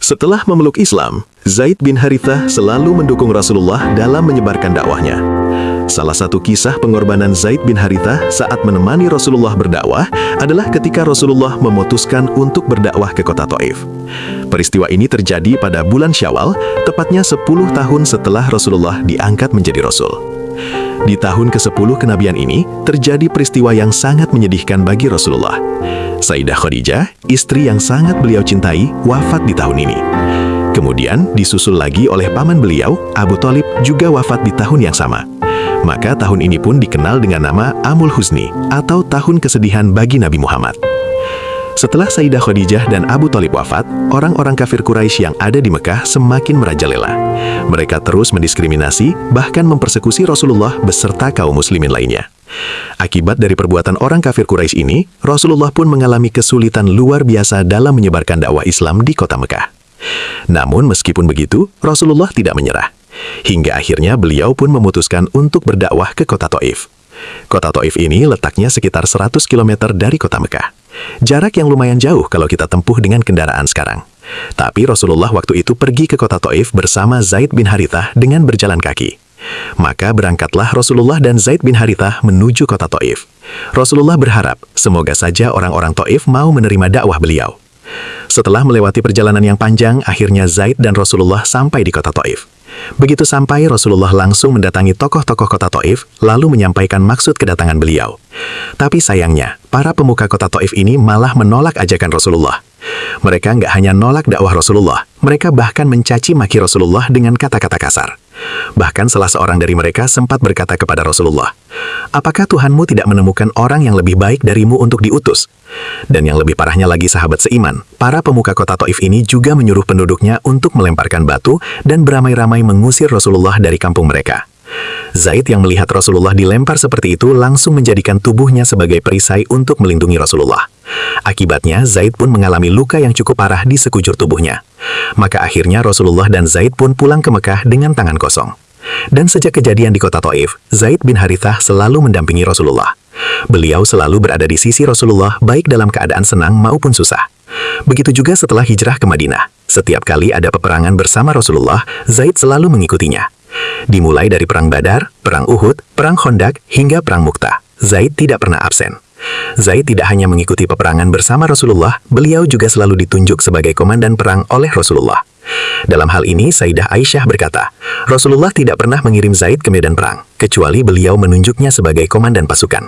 Setelah memeluk Islam, Zaid bin Harithah selalu mendukung Rasulullah dalam menyebarkan dakwahnya. Salah satu kisah pengorbanan Zaid bin Harithah saat menemani Rasulullah berdakwah adalah ketika Rasulullah memutuskan untuk berdakwah ke kota Taif. Peristiwa ini terjadi pada bulan Syawal, tepatnya 10 tahun setelah Rasulullah diangkat menjadi Rasul. Di tahun ke-10 kenabian ini, terjadi peristiwa yang sangat menyedihkan bagi Rasulullah. Sayyidah Khadijah, istri yang sangat beliau cintai, wafat di tahun ini. Kemudian disusul lagi oleh paman beliau, Abu Thalib, juga wafat di tahun yang sama. Maka tahun ini pun dikenal dengan nama Amul Huzni, atau tahun kesedihan bagi Nabi Muhammad. Setelah Sayyidah Khadijah dan Abu Thalib wafat, orang-orang kafir Quraisy yang ada di Mekah semakin merajalela. Mereka terus mendiskriminasi, bahkan mempersekusi Rasulullah beserta kaum muslimin lainnya. Akibat dari perbuatan orang kafir Quraisy ini, Rasulullah pun mengalami kesulitan luar biasa dalam menyebarkan dakwah Islam di kota Mekah. Namun meskipun begitu, Rasulullah tidak menyerah. Hingga akhirnya beliau pun memutuskan untuk berdakwah ke kota Taif. Kota Taif ini letaknya sekitar 100 km dari kota Mekah. Jarak yang lumayan jauh kalau kita tempuh dengan kendaraan sekarang. Tapi Rasulullah waktu itu pergi ke kota Taif bersama Zaid bin Harithah dengan berjalan kaki. Maka berangkatlah Rasulullah dan Zaid bin Harithah menuju kota Taif. Rasulullah berharap semoga saja orang-orang Taif mau menerima dakwah beliau. Setelah melewati perjalanan yang panjang, akhirnya Zaid dan Rasulullah sampai di kota Taif. Begitu sampai, Rasulullah langsung mendatangi tokoh-tokoh kota Taif, lalu menyampaikan maksud kedatangan beliau. Tapi sayangnya, para pemuka kota Taif ini malah menolak ajakan Rasulullah. Mereka nggak hanya nolak dakwah Rasulullah, mereka bahkan mencaci maki Rasulullah dengan kata-kata kasar. Bahkan salah seorang dari mereka sempat berkata kepada Rasulullah, "Apakah Tuhanmu tidak menemukan orang yang lebih baik darimu untuk diutus?" Dan yang lebih parahnya lagi, sahabat seiman, para pemuka kota Taif ini juga menyuruh penduduknya untuk melemparkan batu dan beramai-ramai mengusir Rasulullah dari kampung mereka. Zaid yang melihat Rasulullah dilempar seperti itu langsung menjadikan tubuhnya sebagai perisai untuk melindungi Rasulullah. Akibatnya, Zaid pun mengalami luka yang cukup parah di sekujur tubuhnya. Maka akhirnya Rasulullah dan Zaid pun pulang ke Mekah dengan tangan kosong. Dan sejak kejadian di kota Taif, Zaid bin Harithah selalu mendampingi Rasulullah. Beliau selalu berada di sisi Rasulullah baik dalam keadaan senang maupun susah. Begitu juga setelah hijrah ke Madinah. Setiap kali ada peperangan bersama Rasulullah, Zaid selalu mengikutinya. Dimulai dari Perang Badar, Perang Uhud, Perang Khandaq, hingga Perang Mu'tah, Zaid tidak pernah absen. Zaid tidak hanya mengikuti peperangan bersama Rasulullah, beliau juga selalu ditunjuk sebagai komandan perang oleh Rasulullah. Dalam hal ini, Sayyidah Aisyah berkata, Rasulullah tidak pernah mengirim Zaid ke medan perang, kecuali beliau menunjuknya sebagai komandan pasukan.